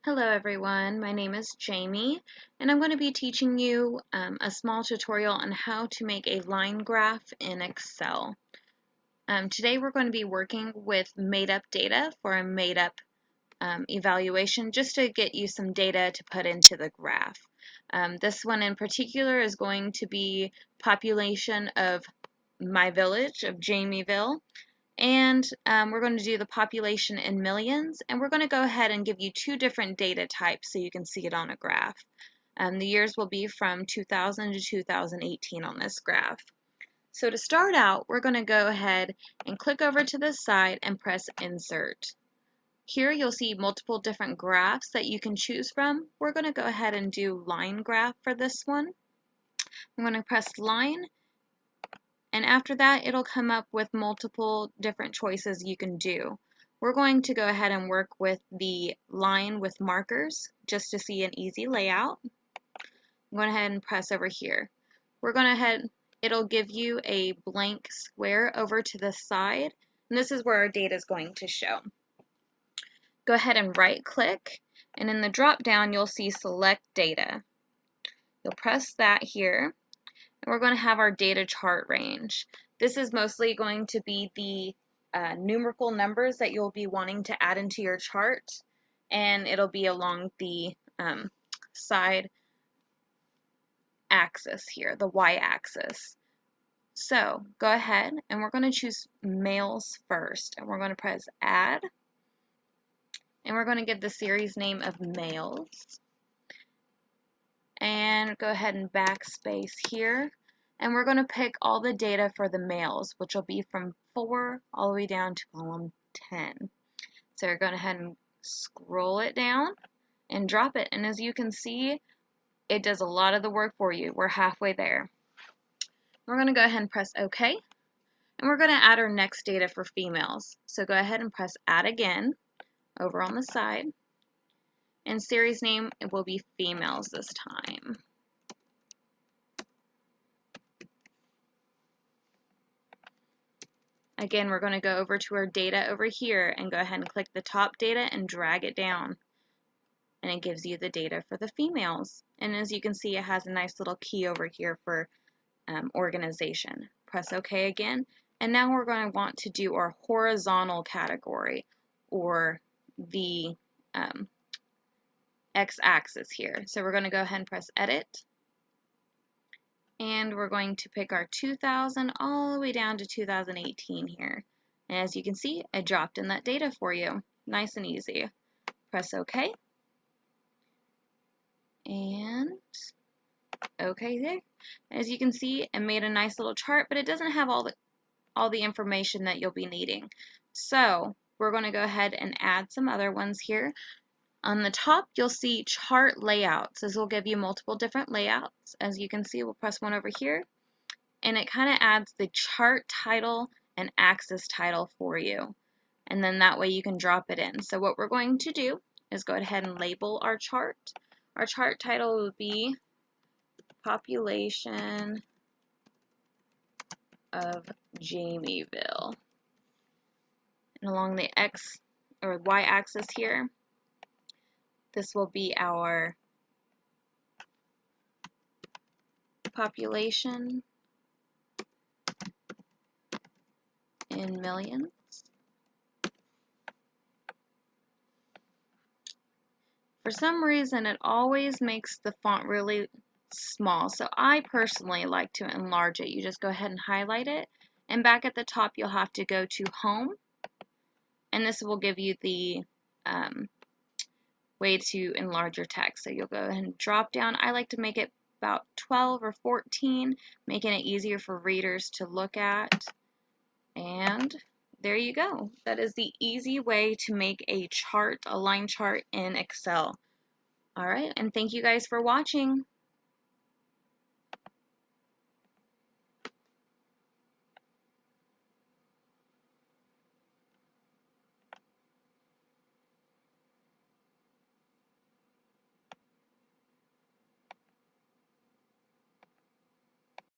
Hello everyone, my name is Jamie and I'm going to be teaching you a small tutorial on how to make a line graph in Excel. Today we're going to be working with made-up data for a made-up evaluation just to get you some data to put into the graph. This one in particular is going to be population of my village of Jamieville. And we're going to do the population in millions, and we're going to go ahead and give you two different data types so you can see it on a graph. The years will be from 2000 to 2018 on this graph. So to start out, we're going to go ahead and click over to the side and press Insert. Here you'll see multiple different graphs that you can choose from. We're going to go ahead and do line graph for this one. I'm going to press Line. And after that, it'll come up with multiple different choices you can do. We're going to go ahead and work with the line with markers just to see an easy layout. I'm going ahead and press over here. It'll give you a blank square over to the side, and this is where our data is going to show. Go ahead and right click, and in the drop down you'll see Select Data. You'll press that here. And we're going to have our data chart range. This is mostly going to be the numerical numbers that you'll be wanting to add into your chart, and it'll be along the side axis here, the y-axis. So go ahead and we're going to choose males first, and we're going to press Add, and we're going to give the series name of males, and go ahead and backspace here. And we're going to pick all the data for the males, which will be from 4 all the way down to column 10. So we're going to go ahead and scroll it down and drop it. And as you can see, it does a lot of the work for you. We're halfway there. We're going to go ahead and press OK. And we're going to add our next data for females. So go ahead and press Add again over on the side. And series name, it will be females this time. Again, we're going to go over to our data over here and go ahead and click the top data and drag it down. And it gives you the data for the females. And as you can see, it has a nice little key over here for organization. Press OK again. And now we're going to want to do our horizontal category, or the x-axis here. So we're going to go ahead and press Edit. And we're going to pick our 2000 all the way down to 2018 here. And as you can see, I dropped in that data for you. Nice and easy. Press OK. And OK there. As you can see, it made a nice little chart, but it doesn't have all the information that you'll be needing. So we're going to go ahead and add some other ones here. On the top, you'll see chart layouts. This will give you multiple different layouts. As you can see, we'll press one over here, and it kind of adds the chart title and axis title for you. And then that way you can drop it in. So what we're going to do is go ahead and label our chart. Our chart title will be Population of Jamieville. And along the X or Y axis here, this will be our population in millions. For some reason, it always makes the font really small, so I personally like to enlarge it. You just go ahead and highlight it, and back at the top you'll have to go to Home, and this will give you the way to enlarge your text. So you'll go ahead and drop down. I like to make it about 12 or 14, making it easier for readers to look at. And there you go. That is the easy way to make a chart, a line chart in Excel. All right, and thank you guys for watching.